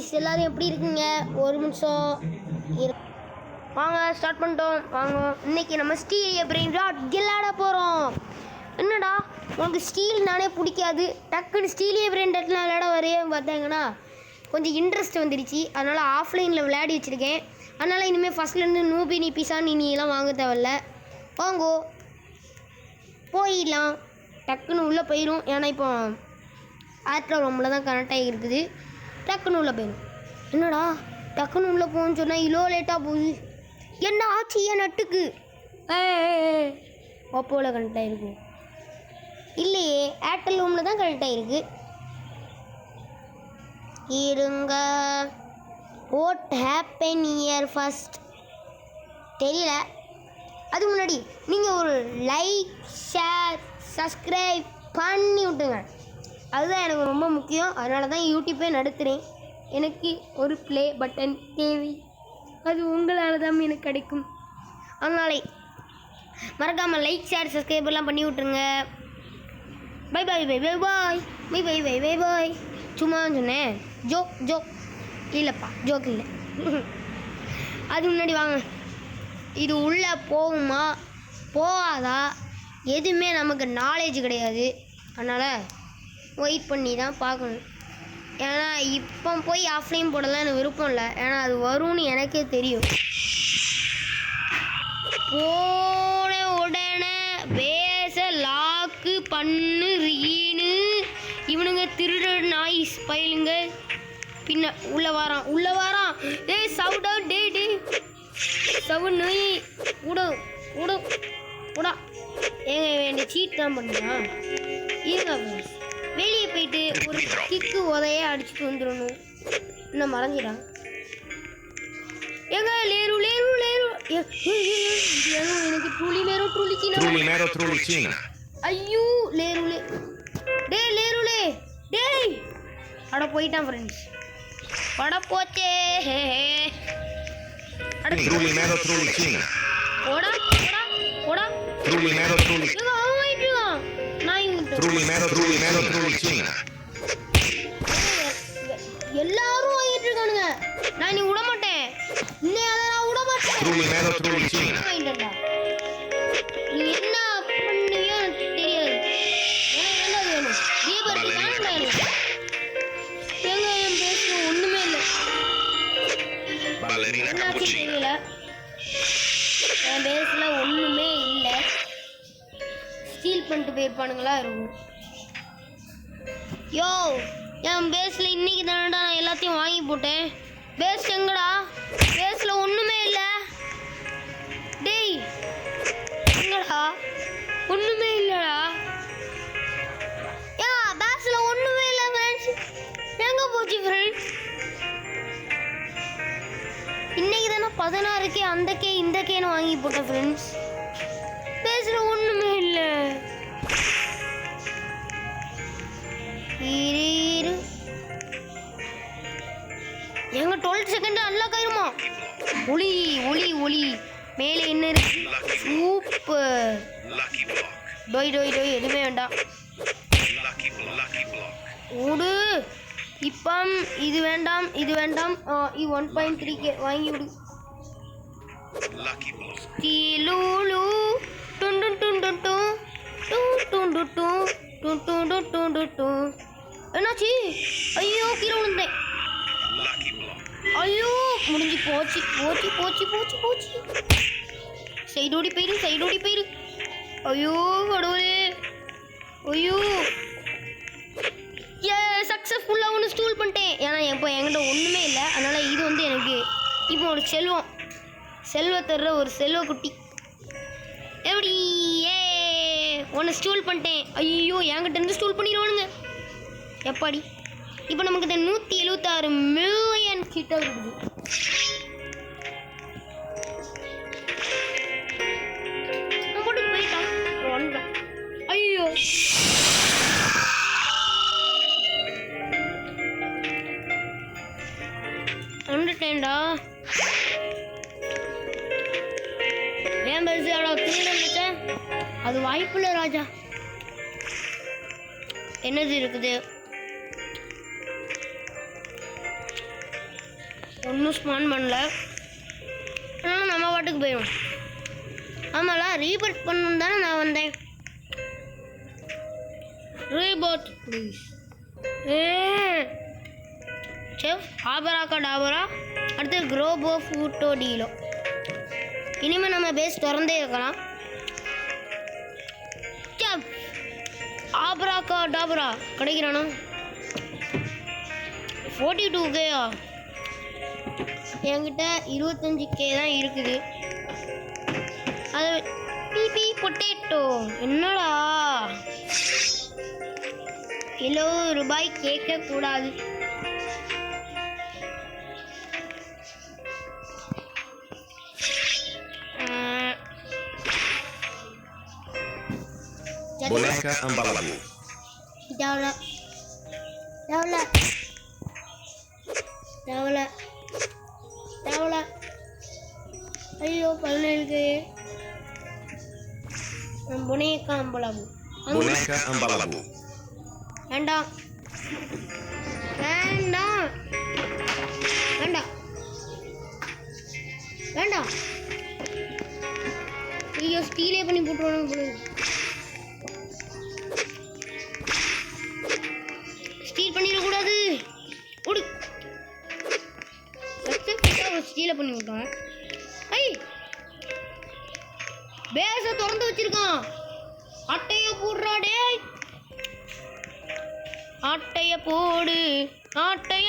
Guys எல்லாரும் எப்படி இருக்கீங்க? ஒரு நிமிஷம் வாங்க ஸ்டார்ட் பண்ணிட்டோம். வாங்க இன்னைக்கு நம்ம ஸ்டீல் பிரெயின் ராட் விளையாட போறோம். என்னடா உங்களுக்கு ஸ்டீல் நானே பிடிக்காது, டக்குன்னு ஸ்டீல் பிரெயின் ராட்லாம் விளையாட வரையும் பார்த்தாங்கன்னா கொஞ்சம் இன்ட்ரெஸ்ட் வந்துடுச்சு. அதனால் ஆஃப்லைனில் விளையாடி வச்சுருக்கேன். அதனால் இனிமேல் ஃபஸ்ட்லேருந்து நூபினி பிசானினியெல்லாம் வாங்க தேவையில்ல. வாங்கோ போயிடலாம், டக்குன்னு உள்ளே போயிடும். ஏன்னா இப்போ ஆட்ரா ரூமில் தான் கனெக்ட் ஆகி இருக்குது. டக்குன்னு உள்ளே போயிடும். என்னடா டக்குன்னு உள்ளே போகணுன்னு சொன்னால் இவ்வளோ லேட்டாக போகுது, என்ன ஆச்சு ஏன் நட்டுக்கு? ஓப்போவில் கனெக்ட் ஆகிருக்கு இல்லையே, ஏர்டெல் ரூமில் தான் கனெக்ட் ஆகிருக்கு. இருங்க, வாட் ஹேப்பன் இயர் ஃபர்ஸ்ட் தெரியல. அதுக்கு முன்னாடி நீங்கள் ஒரு லைக் ஷேர் சப்ஸ்கிரைப் பண்ணி விட்டுங்க, அதுதான் எனக்கு ரொம்ப முக்கியம். அதனால தான் யூடியூப்பே நடத்துகிறேன். எனக்கு ஒரு ப்ளே பட்டன் தேவை, அது உங்களால் தான் எனக்கு கிடைக்கும். அதனாலே மறக்காமல் லைக் ஷேர் சப்ஸ்கிரைபெல்லாம் பண்ணி விட்ருங்க. Bye bye bye bye bye bye bye bye bye bye. சும்மா சொன்னேன், ஜோக் ஜோக் இல்லைப்பா, ஜோக் இல்லை. அது முன்னாடி வாங்க, இது உள்ளே போகுமா போகாதா எதுவுமே நமக்கு நாலேஜ் கிடையாது. அதனால் வெயிட் பண்ணி தான் பார்க்கணும். ஏன்னா இப்போ போய் ஆஃப்லைன் போடலாம் எனக்கு விருப்பம் இல்லை, ஏன்னா அது வரும்னு எனக்கே தெரியும். போன உடனே பேச லாக்கு பண்ணு ரீனு இவனுங்க திருட நாய் பயிலுங்க பின்ன உள்ளே வாரான். டேய் சவுடா, டே சவு நோய் உடா ஏங்க வேண்டிய சீட் தான் பண்ணுறான். இருங்க வெளியே போயிட்டு ஒரு கிக்கு உதைய அடிச்சுட்டு வந்துடணும். இன்னும் மறைஞ்சிடான். ஏங்க லேரு எனக்கு ட்ரூலி ஐயோ லேரு டேய் அட போயிட்டான் ஃப்ரெண்ட்ஸ், பட போச்சே. எல்லாரும் வாங்கிட்டு இருக்கானுங்க, நான் நீ விட மாட்டேன். நான் விட மாட்டேன். நீ என்ன பண்ணுவியோ எனக்கு தெரியாது. ஏங்க என் பேச ஒண்ணுமே இல்லை, தெரியல. என் பேஸ்ல ஒண்ணுமே இல்லை, ஸ்டீல் பண்ணிட்டு போயிருப்பானுங்களா இருக்கும். யோ என் பேஸில் இன்றைக்கி தானடா நான் எல்லாத்தையும் வாங்கி போட்டேன். பேஸ் எங்கடா? பேஸில் ஒன்றுமே இல்லை. டேய் எங்கடா? ஒன்றுமே இல்லைடா. ஏன் பேஸில் ஒன்றுமே இல்லை ஃப்ரெண்ட்ஸ், எங்கே போச்சு ஃப்ரெண்ட்ஸ்? இன்றைக்கி தானே 16K அந்த கே இந்த கேன்னு வாங்கி போட்டேன் ஃப்ரெண்ட்ஸ். பேஸில் ஒன்றுமே இல்லை. எங்க 12 செகண்ட் அன்லாக் ஆயிருமா? ஒளி மேலே என்ன இருக்கு? சூப்பர். டோய் எதுவுமே வேண்டாம், விடு. இப்போ இது வேண்டாம். 1.3K வாங்கி விடு. என்னாச்சு? ஐயோ கீழே விழுந்தேன். ஐயோ முடிஞ்சு போச்சு. சைடோடி போயிரு. ஐயோ கடவுளே, ஐயோ சக்ஸஸ்ஃபுல்லாக ஒன்று ஸ்டூல் பண்ணிட்டேன். ஏன்னா இப்போ என்கிட்ட ஒன்றுமே இல்லை. அதனால் இது வந்து எனக்கு இப்போ ஒரு செல்வத்தர்ற ஒரு செல்வ குட்டி. எப்படி ஒன்று ஸ்டூல் பண்ணிட்டேன். ஐயோ என்கிட்ட இருந்து ஸ்டூல் பண்ணிடுவானுங்க எப்பாடி. இப்போ நமக்கு இந்த 176 மில்லியன் கிட்ட இருக்குது. போயிட்டான். ஐயோ வந்துட்டேன்டா. ஏன் பெருசு அது வாய்ப்புள்ள ராஜா. என்னது இருக்குது? ஒன்றும் ஸ்பான் பண்ணல. அதனால் நம்ம பாட்டுக்கு போயிடும். ஆமால ரீபர்ட் பண்ணணும் தானே நான் வந்தேன். ரீபர்ட் ப்ளீஸ். செஃப் ஆபராக்கா டாபரா. அடுத்து குரோபோ ஃபூட்டோ டீலோ. இனிமேல் நம்ம பேஸ் திறந்தே இருக்கலாம். செஃப் ஆபராக்கா டாபரா கிடைக்கிறானா? 42K என்கிட்ட 25K தான் இருக்குது. அது பிபி பொட்டேட்டோ. என்னடா ₹70 கேட்கக்கூடாது. Boneka Ambalabu. ஐயோ 17K. Boneka Ambalabu. Boneka Ambalabu. வேண்டாம் வேண்டாம் வேண்டாம் வேண்டாம். ஐயோ ஸ்டீலே பண்ணி போட்டுருவாங்க போல. ஸ்டீல் பண்ணிடக்கூடாது. ஓடு. ஸ்டீலை பண்ணி விட்டான். ஐ பேஸை திறந்து வச்சிருக்கான். அட்டைய போடுறாடே. ஆட்டைய போடு ஆட்டைய.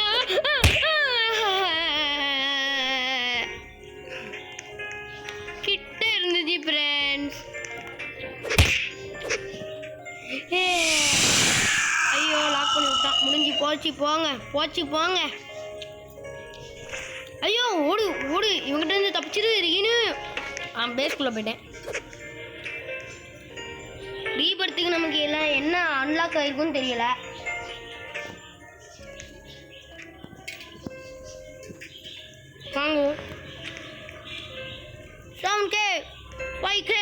கிட்ட இருந்துச்சு ஃப்ரெண்ட்ஸ். ஐயோ லாக் பண்ணி விட்டான். முடிஞ்சு போச்சு போங்க. ஐயோ ஓடு ஓடு. இவங்கிட்ட இருந்து தப்பிச்சது இருக்கீன்னு பேஸ்குள்ளே போயிட்டேன். ரீபர்த்துக்கு நமக்கு எல்லாம் என்ன அன்லாக் ஆகிருக்குன்னு தெரியல. வாங்குவோம். 7K 5K.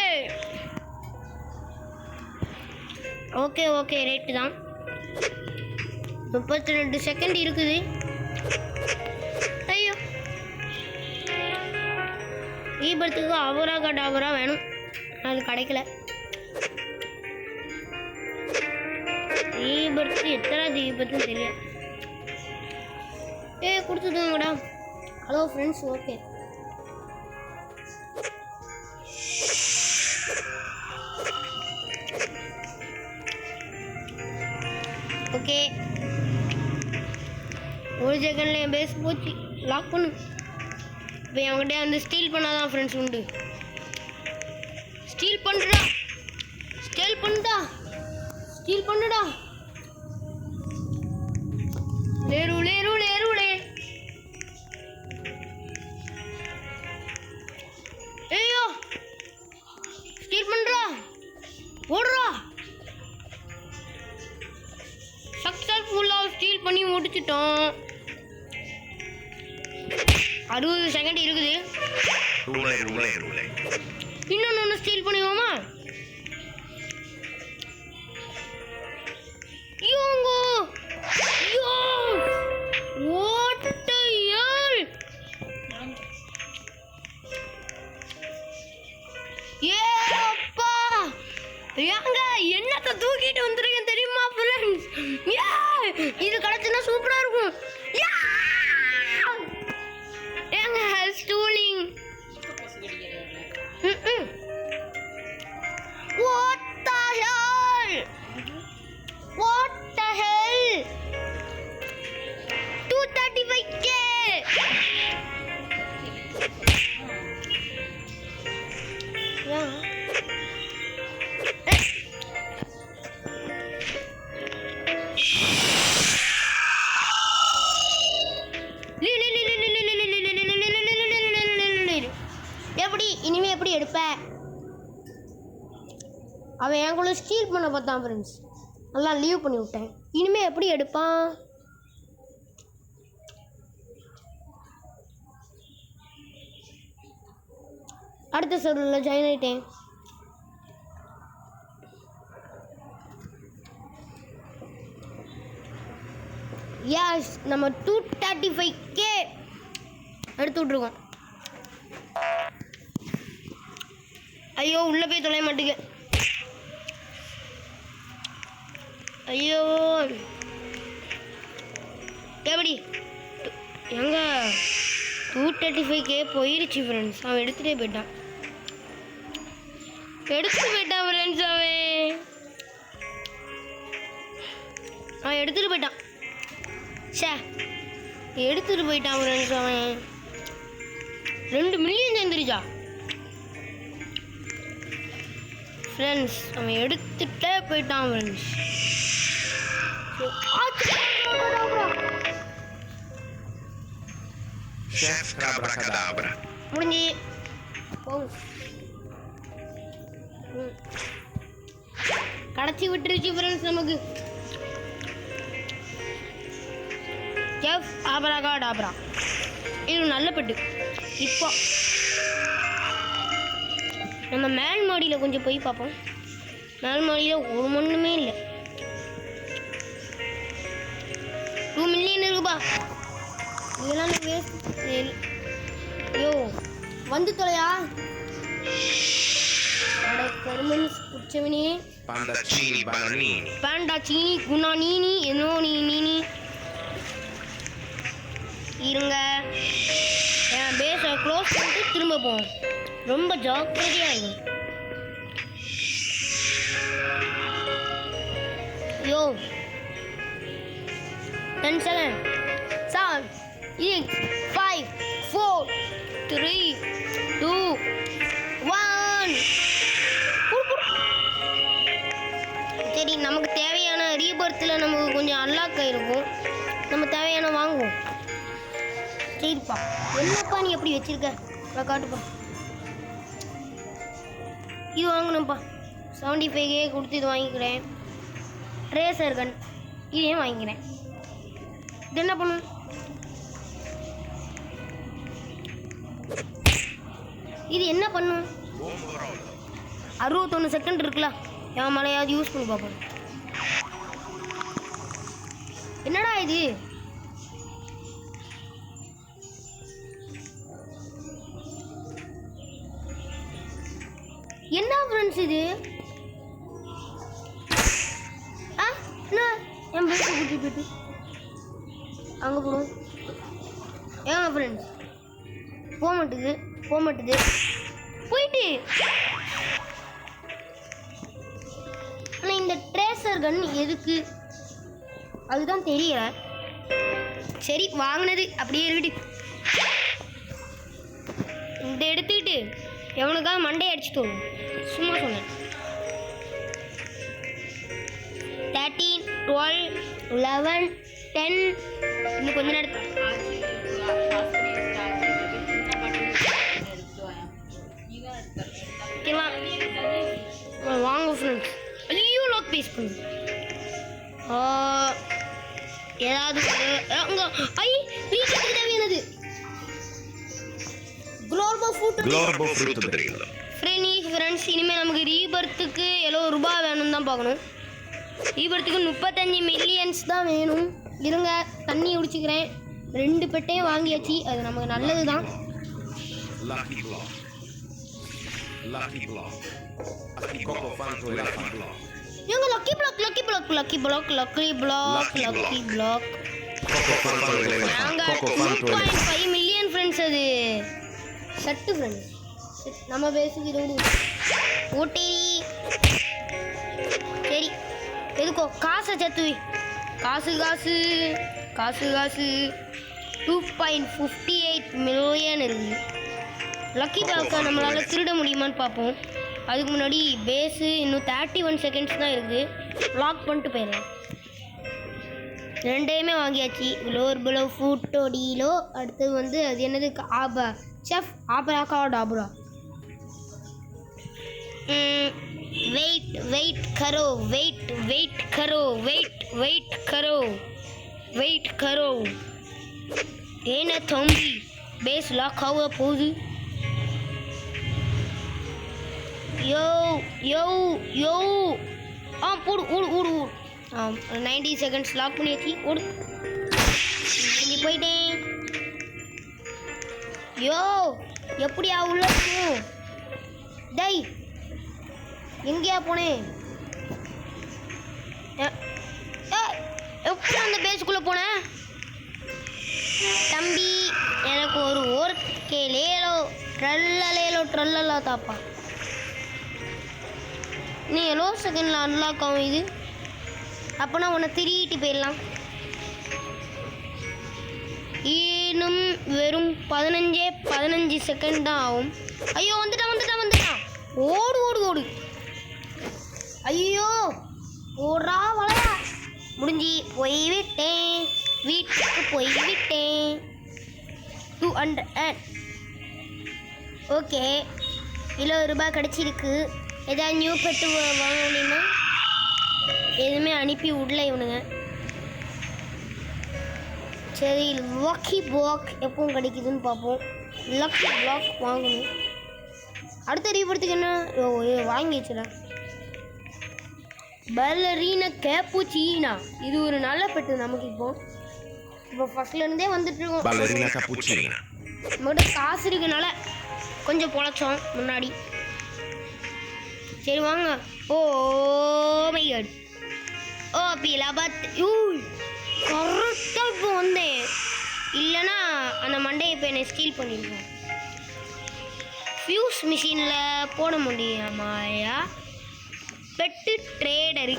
ஓகே ரேட்டு தான். 32 செகண்ட் இருக்குது. ஐயோ ரீபர்த்துக்கு அவராக டாபரா வேணும். அது கிடைக்கல. ரீபர்த்து எத்தனை ரீபர்த்துன்னு தெரியாது. கொடுத்துதுங்கடா. Hello friends. ஓகே ஒரு செகண்ட்ல என் பேஸ் போச்சு. லாக் பண்ணு. இப்போ அவங்ககிட்ட வந்து ஸ்டீல் பண்ணாதான் ஃப்ரெண்ட்ஸ் உண்டு. ஸ்டீல் பண்ணுடா. லேருளே. ஐயோ ஸ்டீல் பண்ணுறா. ஓடுறா. சக்ஸஸ்ஃபுல்லாக ஸ்டீல் பண்ணி முடிச்சிட்டோம். 60 செகண்ட் இருக்குது. இன்னொன்று ஸ்டீல் பண்ணிடுவோமா? என்னத்தை தூக்கிட்டு வந்துருக்கேன் தெரியுமா ஃப்ரெண்ட்ஸ்? இது கிடைச்சுன்னா சூப்பரா இருக்கும். ஏங்க ஸ்டூலிங். What the hell? 235K. எப்படி எடுப்ப? அவன் என் கூட ஸ்டீல் பண்ண பார்த்தான் ஃப்ரெண்ட்ஸ். நல்லா லீவ் பண்ணி விட்டேன். இனிமேல் எப்படி எடுப்பான்? அடுத்த சர்வரில் ஜாயின் ஆகிட்டேன். எஸ் நம்ம 235K எடுத்து விட்ருக்கோம். ஐயோ உள்ளே போய் தொலைய மாட்டேங்க. ஐயோ எப்படி எங்க 235K போயிடுச்சு ஃப்ரெண்ட்ஸ். அவன் எடுத்துகிட்டே போயிட்டான் ஃப்ரெண்ட்ஸ். அவன் எடுத்துகிட்டு போயிட்டான் ஃப்ரெண்ட்ஸ். அவன் 2 மில்லியன் சேர்ந்துருச்சா ஃப்ரெண்ட்ஸ். அவன் எடுத்துகிட்டே போயிட்டான் ஃப்ரெண்ட்ஸ். Chef Abracadabra. முடிஞ்சு கடைச்சி விட்டுருச்சு ஃப்ரெண்ட்ஸ் நமக்கு. செஃப் ஆபராகாடாப்ரா இது நல்ல பெட்டு. இப்போ நம்ம மேல் மாடியில் கொஞ்சம் போய் பார்ப்போம். மேல் மாடியில் ஒரு மண்ணுமே இல்லை. 2 மில்லியன் இருக்குப்பா. இதெல்லாம் வேஸ்ட். ஐயோ வந்து தொலையா குச்சவனே. Pandaccini bananini. பாண்டாச்சீனி குணானீனி என்னோ நீனி இருங்க. என் பேஸை க்ளோஸ் பண்ணிட்டு திரும்ப போவோம். ரொம்ப ஜாக்கிரதையாக இருக்கும். ஐயோ 10 செகண்ட் 7 6 5 4 3 2 1. சரி நமக்கு தேவையான ரீபர்த்தில் நமக்கு கொஞ்சம் அன்லாக் ஆகிருக்கும். நம்ம தேவையான வாங்குவோம். சரிப்பா என்னப்பா நீ எப்படி வச்சுருக்க காட்டுப்பா. இது வாங்கணும்ப்பா. 75K கொடுத்து இது வாங்கிக்கிறேன். ட்ரேசர் கன் இதையும் வாங்கிக்கிறேன். இது என்ன பண்ணும்? இது என்ன பண்ணும்? 61 செகண்ட் இருக்குல்ல, என் மலையாவது யூஸ் பண்ணி பார்ப்போம். என்னடா இது? என்ன ஃப்ரெண்ட்ஸ் இது? என்ன என் பேச கூட்டி போயிட்டு அங்கே போடும். ஏங்க ஃப்ரெண்ட்ஸ் போக மாட்டுது போயிட்டு. ஆனால் இந்த ட்ரேசர் கன் எதுக்கு அதுதான் தெரியல. சரி வாங்கினது அப்படியே இருக்கட்டும். இதை எடுத்துக்கிட்டு எவனுக்காக மண்டையை அடிச்சுட்டு வரும். சும்மா சொன்னேன். 13 12 11 10 இன்னும் கொஞ்ச நேரத்தில் வாங்க ஃப்ரெண்ட்ஸ். ஐயோ லாக் பேஸ் பண்ணு. ஏதாவது அங்கே வீட்டுக்கு தேவையானது Globo frutto drillo. ஃப்ரெண்ட்ஸ் இனிமேல் நமக்கு ரீபர்த்துக்கு ரூபாய் வேணும் தான் பார்க்கணும். ரீபர்த்துக்கு 35 மில்லியன்ஸ் தான் வேணும். இருங்க தண்ணி குடிச்சிக்கிறேன். 2 பெட்டையும் வாங்கியாச்சு. அது நமக்கு நல்லது தான். Lucky block. Poco fanto e lucky block. இவங்க lucky block Poco fanto e நாங்கள் 2.5 மில்லியன் ஃப்ரெண்ட்ஸ். அது சட்டு ஃப்ரெண்ட்ஸ். நம்ம பேசுக்கு இது ஓட்டி. சரி எதுக்கோ காசை சேர்த்து காசு 2.58 மில்லியன் இருக்குது. லக்கி பிளாக்கை நம்மளால் திருட முடியுமான்னு பார்ப்போம். அதுக்கு முன்னாடி பேஸு இன்னும் 31 செகண்ட்ஸ் தான் இருக்குது. லாக் பண்ணிட்டு போயிடலாம். 2யுமே வாங்கியாச்சு. குளோபல் ஃப்ரூட்டோ டீலோ. அடுத்தது வந்து அது என்னது? செஃப் ஆபராகாடாப்ரா. வெயிட் கரோ. ஏன தம்பி பேஸ் லாக் ஆக போகுது. யோ போடு. 90 செகண்ட்ஸ் லாக் பண்ணியாச்சு. ஓடு. இங்கே போயிட்டேன். யோ எப்படியா உள்ள இருக்கும்? டேய் எங்கேயா போனேன்? எப்படி அந்த பேஸுக்குள்ளே போனேன்? தம்பி எனக்கு ஒரு ஓர்கே லேலோ ட்ரல்லலா தாப்பா. நீ எவ்வளோ செகண்டில் அன்லாக் ஆகும் இது? அப்போனா உன்னை திருட்டு போயிடலாம். இன்னும் வெறும் 15 செகண்ட் தான் ஆகும். ஐயோ வந்துட்டான். ஓடு. ஐயோ ஓடுறா வளையா. முடிஞ்சு போய்விட்டேன், வீட்டுக்கு போய்விட்டேன். 200. ஓகே, ₹20 கிடச்சிருக்கு. ஏதாவது நியூ பெட்டு வாங்க முடியுமா? எதுவுமே அனுப்பி விடல இவனுங்க. சரி, லக்கி பிளாக் எப்பவும் கிடைக்குதுன்னு பார்ப்போம். லக்கி பிளாக் வாங்கணும். அடுத்த ரீபடுத்துக்கு என்ன வாங்கி வச்சுடா. பல்லரீனா கேப்புச்சீனா, இது ஒரு நல்ல பெட்டு நமக்கு. இப்போ ஃபர்ஸ்ட்லேருந்தே வந்துட்டுருக்கோம். Ballerina cappuccina. நம்மகிட்ட காசு இருக்கனால கொஞ்சம் பொழைச்சோம் முன்னாடி. சரி வாங்க. Oh my God. ஓ பிலாபத் கரெக்டாக இப்போ வந்தேன். இல்லைன்னா அந்த மண்டையை இப்போ என்னை ஸ்டீல் பண்ணியிருக்கோம். ஃபியூஸ் மிஷினில் போட முடியாமாயா? பெட்டு ட்ரேடரு.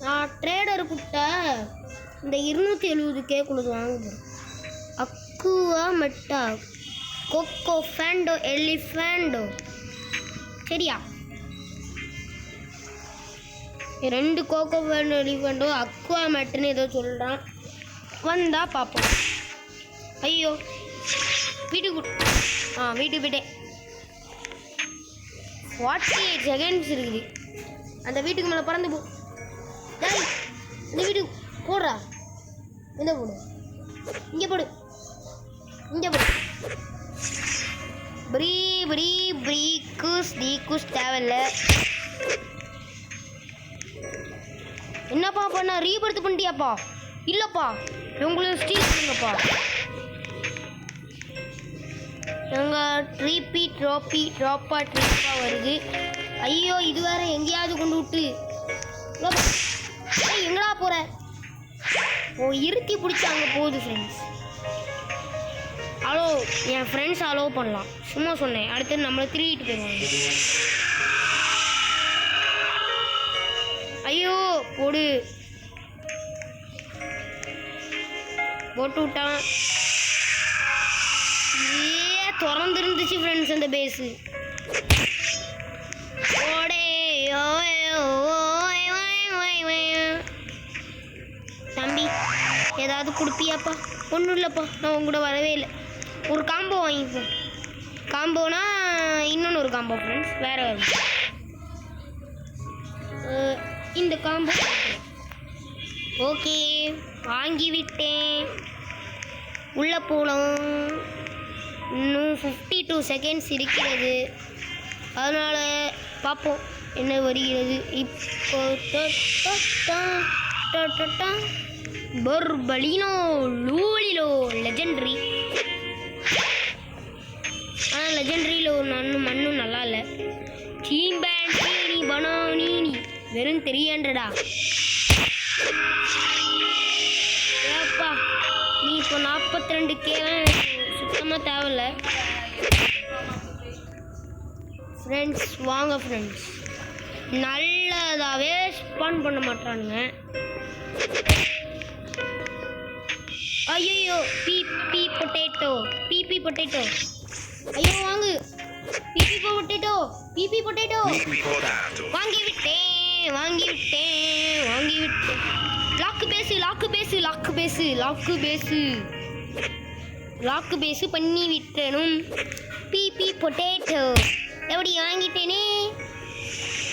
நான் ட்ரேடர் கூப்பிட்ட இந்த 270K கொண்டு வாங்க போகிறேன். அக்குவா மெட்டா கொக்கோ ஃபேண்டோ எலிஃபேண்டோ. சரியா? 2 கோகோ ஃபேண்டோ எலிஃபேண்டோ அக்குவா மெட்டுன்னு ஏதோ சொல்கிறான். வந்தா பார்ப்போம். ஐயோ வீட்டுக்கு போயிட்டேன். 48 செகண்ட்ஸ் இருக்குது. அந்த வீட்டுக்கு மேலே பறந்து போ. இந்த வீட்டுக்கு போடுறா. இந்த போடு, இங்கே போடு. ப்ரீக்குஸ் தேவையில்ல. என்னப்பா பண்ண? ரீபர்த் பண்ணிட்டியாப்பா? இல்லைப்பா, உங்களுக்கு ஸ்டீல் பண்ணுங்கப்பா. எங்கள் ட்ராப்பா வருது. ஐயோ இது வேற எங்கேயாவது கொண்டு விட்டு. எங்கடா போகிற? இருத்தி பிடிச்சாங்க போகுது ஃப்ரெண்ட்ஸ். என் ஃப்ரெண்ட்ஸ் அலோவ் பண்ணலாம், சும்மா சொன்னேன். அடுத்து நம்மளை திருடிட்டு போயிடுவாங்க. ஐயோ போட்டு விட்டான். திறந்து இருந்துச்சு ஃப்ரெண்ட்ஸ் அந்த பேஸு. தம்பி ஏதாவது கொடுப்பியாப்பா? ஒன்றும் இல்லைப்பா, நான் உங்க கூட வரவே இல்லை. ஒரு காம்போ வாங்கிப்போம். காம்போனா இன்னொன்று ஒரு காம்போ ஃப்ரெண்ட்ஸ், வேறு இந்த காம்போ. ஓகே வாங்கிவிட்டேன். உள்ளே போகலாம். இன்னும் 52 செகண்ட்ஸ் இருக்கிறது. அதனால் பார்ப்போம் என்ன வருகிறது. இப்போ பர்பலினோ லூலிலோ லெஜெண்டரி. ஆனால் லெஜெண்டரியில் ஒரு மண்ணும் நல்லா இல்லை. டீம் பேண்ட் நீ பனானி வெறும் 300. ஏப்பா நீ இப்போ 42K சுத்தமாக தேவையில்ல ஃப்ரெண்ட்ஸ். வாங்க ஃப்ரெண்ட்ஸ், நல்லதாகவே ஸ்பான் பண்ண மாட்டானுங்க. ஐயோ பிபி பொட்டேட்டோ. ஐயோ வாங்கு. பிபி பொட்டேட்டோ வாங்கிவிட்டேன். லாக்கு பேசு பண்ணி விட்டனும். பிபி பொட்டேட்டோ எப்படி வாங்கிட்டேனே.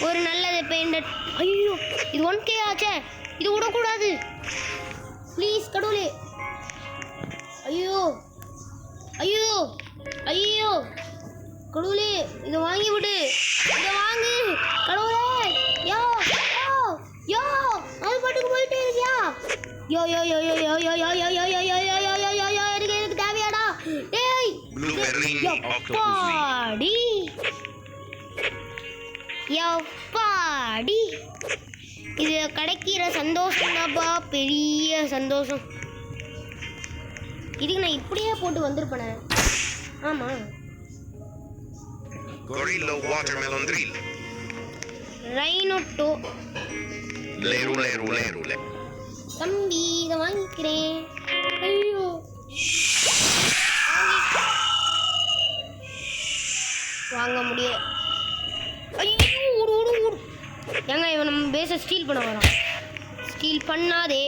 ஒரு நல்லது பெயிண்டட். ஐயோ இது 1K ஆச்சே, இது விடக்கூடாது ப்ளீஸ் கடவுளே. ஐயோ கடவுளே, இதை வாங்கி விடு. இதை வாங்கு கடவுளே. யோ அது பாட்டுக்கு போயிட்டே இருக்கியா? யோ எனக்கு Perini octopus. எப்பாடி எப்பாடி இது கிடைக்கிற சந்தோஷம் தான்ப்பா பெரிய சந்தோஷம். இதுக்கு நான் இப்படியே போட்டு வந்திருப்பேனே. ஆமா Gorillo watermelon drill. ரைனோட்டோ Lerule. தம்பி இதை வாங்கிக்கிறேன். ஐயோ வாங்க முடியல. ஐயோ ஓடு ஓடு ஓடு. ஏங்க இவன் நம்ம பேஸை ஸ்டீல் பண்ண வரான். ஸ்டீல் பண்ணாதே.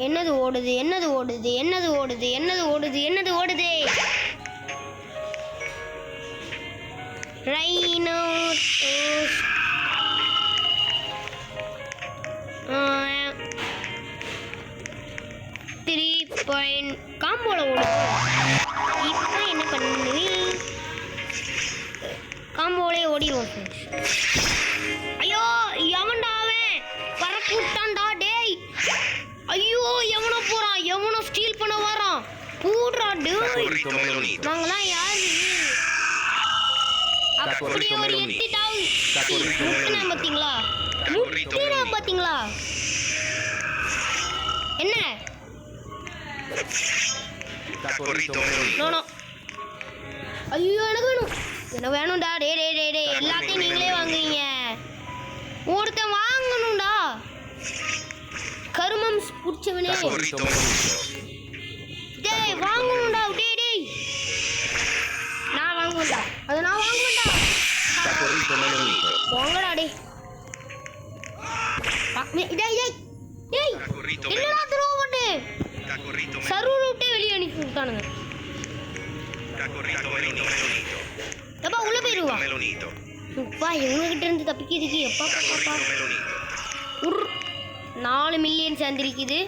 என்னது ஓடுது என்னது ஓடுது என்னது ஓடுது என்னது ஓடுது என்னது ஓடுது? ரைனோட்டோஸ் 3 காம்போல ஓடுது. இப்போ என்ன பண்ணுவேன்? காம்போலே ஓடிடுவோம். ஐயோ எவன்டா அவன் பறக்கூட்டான்டா டேய். ஐயோ எவனோ போறான் எவனோ ஸ்டீல் பண்ண வரான். பூட்ரா டேய். Tacorito melonito. நாங்களாம் யாரு? அப்படியே ஒரு எத்திட்டாவு முட்டினா பார்த்தீங்களா? முட்டினா பார்த்தீங்களா? என்ன Tacorito melonito. No no. ஐயோ எனக்கு வேணும்டா. டே டே டே டே எல்லாத்தையும் நீங்களே வாங்குவீங்க. ஒருத்தன் வாங்கணும்டா. கருமம் பிடிச்சவனே. Tacorito melonito. டேய் வாங்கணும்டா. டேய் டேய் நான் வாங்குவேன்டா. அது நான் வாங்குவேன்டா. Tacorito melonito. வாங்கடா டேய். டேய் டேய் டேய் என்னடா த்ரோ பண்ணு. Tacorito சர்வர் விட்டே வெளியே அனுப்பி விட்டானுங்க. melonito. எப்பா உள்ள போயிருவா. Melonito. அப்பா இவங்ககிட்ட இருந்து தப்பிக்கிறதுக்கு எப்பா பாப்பா. Melonito. 4 மில்லியன் சேர்ந்துருக்குது.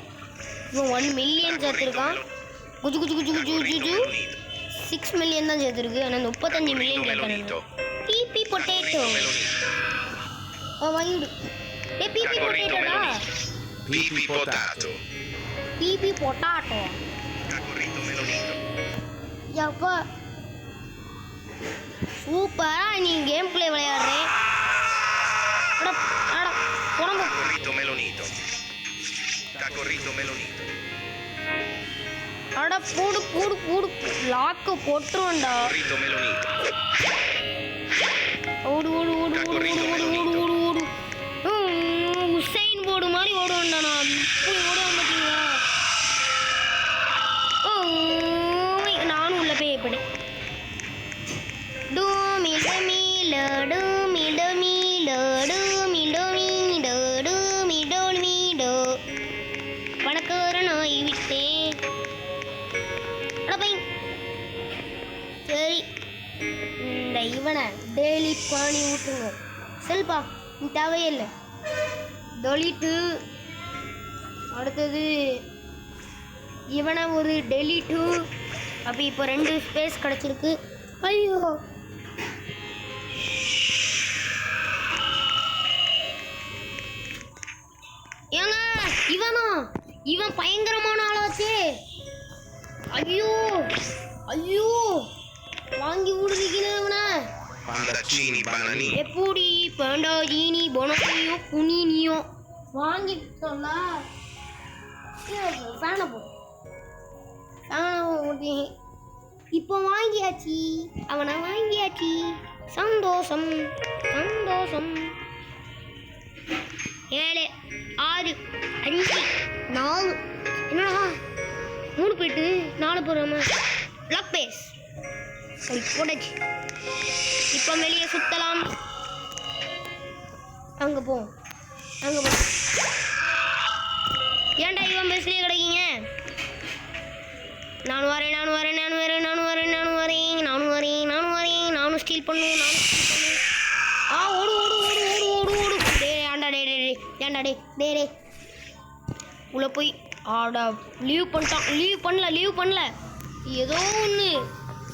இவன் 1 மில்லியன் சேர்த்துருக்கான். குஜு குஜு குஜு குஜு குஜு 6 மில்லியன் தான் சேர்த்துருக்கு. ஆனால் 35 மில்லியன் கேட்கறாங்க. பிபி பொட்டேட்டோ வாங்கிடு. ஏ பிபி பொட்டேட்டோடா. Pipi potato. பிபி பொட்டாட்டோ. Tacorito melonito. எப்பா சூப்பரா நீ கேம் பிளே விளையாடுறே. அட அட உடம்பு. Tacorito melonito. Tacorito melonito. அட பூடு பூடு பூடு லாக்கு போட்டுருவோண்டா. Tacorito melonito. ஓடு ஓடு ஓடு ஓடு ஓடு ஓடு ஓடு ஓடு. உசைன் போடு மாதிரி ஓடுவேன்டா நான். இப்படி ஓடுவேன் பார்த்தீங்களா? நானும் உள்ள போய் எப்படி டூமி டமீல டூமி டமீல டூமி டமீட டூமி டோமீடோ வணக்கற நாய் விட்டேன். அட பை சரி இந்த இவனை டெய்லி பானி ஊட்டுங்க. செல்பா நீ தேவையே இல்லை. டெலிட்டு. அடுத்தது இவனை ஒரு டெலிட்டு. அப்போ இப்போ 2 ஸ்பேஸ் கிடச்சிருக்கு. ஐயோ ஏங்க இவன் பயங்கரமான ஆளாச்சே. ஐயோ ஐயோ வாங்கி விடுறீங்கன்னு இவனை. Pandaccini bananini. எப்படி பண்டாஜீனி பொனக்கியோ குனினியோ வாங்கிட்டோம்ல. ஃபேனை போ. இப்போ வாங்கியாச்சு. அவனை வாங்கியாச்சு. சந்தோஷம் சந்தோஷம். 7 6 5 4 என்னடா 3 போயிட்டு 4 போறாம லாக் பேஸ் போடாச்சு. இப்போ வெளியே சுத்தலாம். அங்கே போ அங்கே போ. ஏன்டா இவன் பேசலையே கிடைக்கீங்க? நானும் வரேன் நானும் வரேன் நானும் வரேன் நானும் வரேன் நானும் வரேன் நானும் வரேன் நானும் வரேன் நானும் ஸ்டீல் பண்ணுவேன் நானும் ஸ்டீல் பண்ணுவேன். ஓடு ஓடு ஓடு ஓடு ஓடு ஓடு. டே ஆண்டா டே டே ஏன்டா டே டே டே உள்ள போய் ஆடா லீவ் பண்ணிட்டான். லீவ் பண்ணல ஏதோ ஒன்று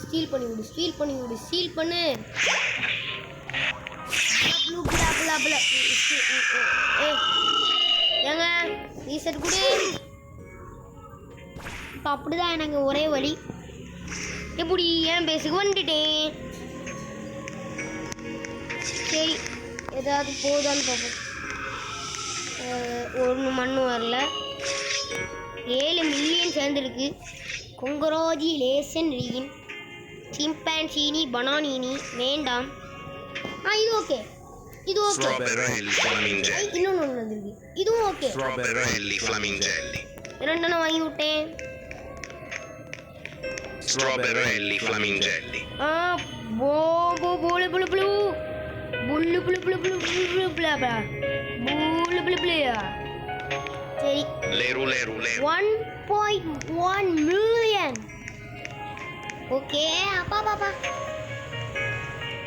ஸ்டீல் பண்ணி விடு ஸ்டீல் பண்ணி விடு ஸ்டீல் பண்ணு. ஏங்க ரீசெட் கொடு. இப்போ அப்படிதான் எனக்கு ஒரே வழி. எப்படி ஏன் பேசுக்கு வந்துட்டேன். சரி ஏதாவது போதான்னு பார்ப்போம். ஒன்று மண்ணு வரல. 7 மில்லியன் சேர்ந்துருக்கு. கொங்கராஜுலேஷன் ரீன். சிம்பான்சீனி பனானீனி வேண்டாம். இது ஓகே, இது ஓகே. Strawberry flamingelli. இன்னொன்று ஒன்று வந்துருக்கு, இதுவும் ஓகே. Strawberry flamingelli. ரெண்டெண்ணா வாங்கி விட்டேன். Strawberry flamingelli. போ போ போல புளு புளு புல்லு புளு புளு புளு புளு புளு புளா புளா புளு புளு புளியா. சரி, Leru leru leru. 1.1 million. Okay அப்பா பாப்பா,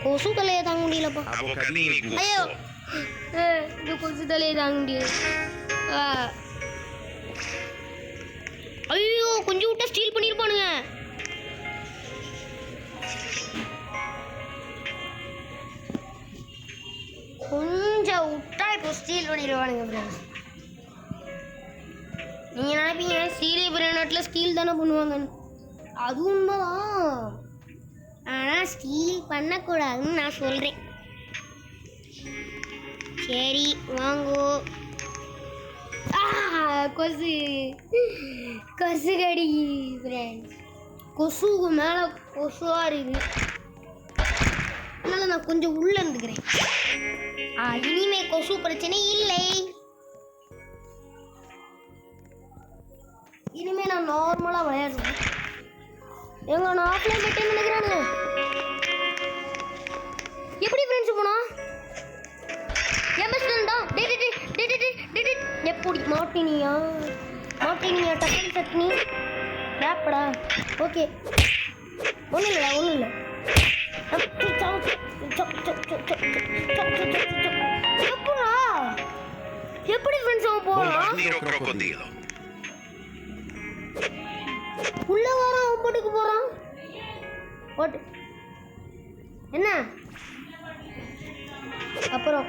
கொசு தலையை தாங்க முடியலப்பா. Avocadini ஐயோ, guffo. இந்த கொசு தலையை தாங்க முடியல. ஐயோ, கொஞ்சம் விட்டா ஸ்டீல் பண்ணியிருப்பானுங்க. கொஞ்சம் விட்டா இப்போ ஸ்டீல் பண்ணிடுவானுங்க ஃப்ரெண்ட்ஸ். நீங்கள் நினைப்பீங்க ஸ்டீலே பெரிய நாட்டில் ஸ்டீல் தானே பண்ணுவாங்கன்னு. அது உண்மைதான், ஆனால் ஸ்டீல் பண்ணக்கூடாதுன்னு நான் சொல்கிறேன். சரி வாங்கோ. கொசு கொசு கடி ஃப்ரெண்ட்ஸ். கொசுக்கு மேலே கொசுவாக இருக்குது. அதனால் நான் கொஞ்சம் உள்ளே இருந்துக்கிறேன். இனிமே கொசு பிரச்சனை இல்லை. இனிமே நான் நார்மலாக விளையாடுவேன். எங்க நான் ஆஃப்லைன் போயிட்டே நினைக்கிறானுங்க. எப்படி ஃப்ரெண்ட்ஸ் போனா எம்எஸ்டா எப்படி மாட்டினியா டக்கன் சட்னி ரேப்படா. ஓகே, ஒன்றும் இல்லை. எப்படி ஃப்ரெண்ட்ஸ் அவன் போறான்? Bombardiro crocodilo. உள்ள வரான், அவன் போட்டுக்கு போறான். போட்டு என்ன அப்புறம்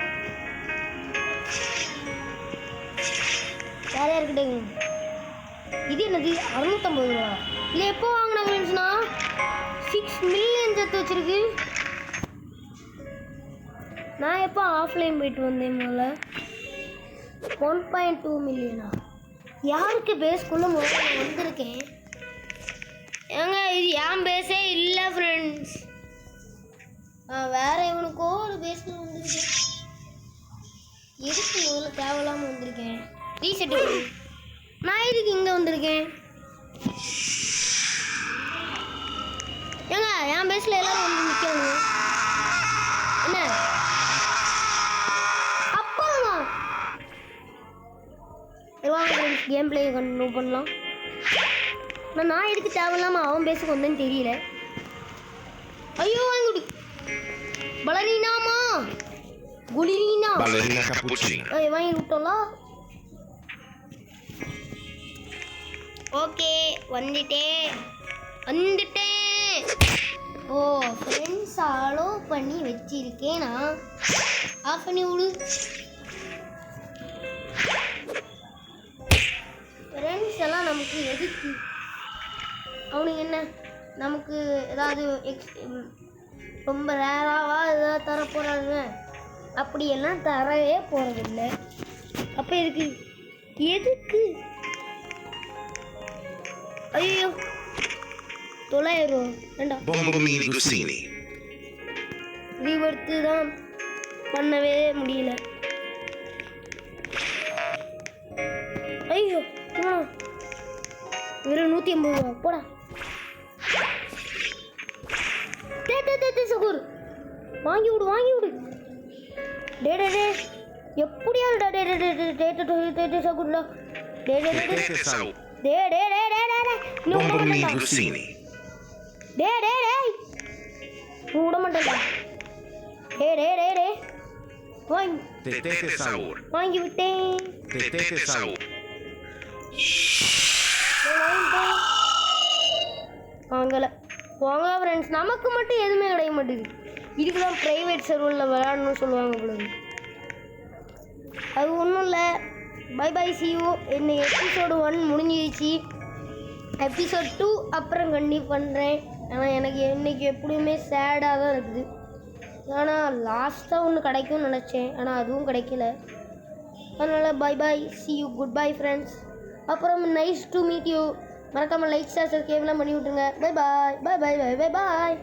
யாரையா இருக்கட்டும். இது என்னது 650 ரூபா. இது எப்போ வாங்கினாங்க ஃப்ரெண்ட்ஸ்னா 6 மில்லியன் சேர்த்து வச்சிருக்கு. நான் எப்போ ஆஃப்லைன் போயிட்டு வந்தேன் முதல்ல 1.2 மில்லியனா. யாருக்கு பேஸ்க்குள்ளே முதல்ல வந்திருக்கேன். ஏங்க இது என் பேஸே இல்லை ஃப்ரெண்ட்ஸ். வேற இவனுக்கோ ஒரு பேஸ்க்கு வந்திருக்கேன். எதுக்கு முதல்ல தேவையில்லாமல் வந்திருக்கேன். ரீசெட் நான் எதுக்கு இங்கே வந்திருக்கேன். ஏங்க என் பேஸில் எல்லாரும் வந்து நிற்கணும். என்ன அப்பாங்க கேம் பிளே கண்டினியூ பண்ணலாம். நான் எதுக்கு தேவையில்லாமல் அவன் பேசுக்கு வந்தேன்னு தெரியல. ஐயோ வாங்கி விடு. பலரீனாமா குலிரீனா Ballerina cappuccina. வாங்கி விட்டோம்ல. ஓகே வந்துட்டேன். ஓ ஃப்ரெண்ட்ஸ் அலோ பண்ணி வச்சிருக்கேன். நான் ஆஃப் பண்ணி விடு. ஃப்ரெண்ட்ஸ் எல்லாம் நமக்கு எதுக்கு? அவனுக்கு என்ன, நமக்கு ஏதாவது ரொம்ப ரேராவா ஏதாவது தர போகிறாங்க. அப்படியெல்லாம் தரவே போகிறதில்ல. அப்போ எதுக்கு ஐயோ 900 ரூபா வேண்டாம். Bombomini Gussini. ரீவர்த்து தான் பண்ணவே முடியல. ஐயோ வெறும் 150 ரூபா போடா. சகூர் வாங்கி விடு. டே எப்படியாவது சகூர்ல Tete Sau. டே Bombomini Gussini. டே விட மாட்டேன்டா. டே Tete Saur. வாங்கி விட்டேன். Tete Saur. வாங்கலை வாங்க ஃப்ரெண்ட்ஸ். நமக்கு மட்டும் எதுவுமே கிடைக்க மாட்டேங்குது. இதுக்கு தான் ப்ரைவேட் சர்வரில் விளையாடணும்னு சொல்லுவாங்க பொழுது. அது ஒன்றும் இல்லை. By see you. இன்னும் எபிசோடு 1 முடிஞ்சிடுச்சு. எபிசோட் 2 அப்புறம் கண்டிப்பாக பண்ணுறேன். ஆனால் எனக்கு இன்றைக்கி எப்படியுமே சேடாக தான் இருக்குது. ஆனால் லாஸ்ட்டாக ஒன்று கிடைக்கும்னு நினச்சேன், ஆனால் அதுவும் கிடைக்கல. அதனால் bye bye, see you, goodbye friends. அப்புறம் நைஸ் டு மீட் யூ. மறக்காமல் லைக் ஷேர் சப்ஸ்கிரைப்லாம் பண்ணி விட்ருங்க. Bye bye, bye bye, bye bye பாய்.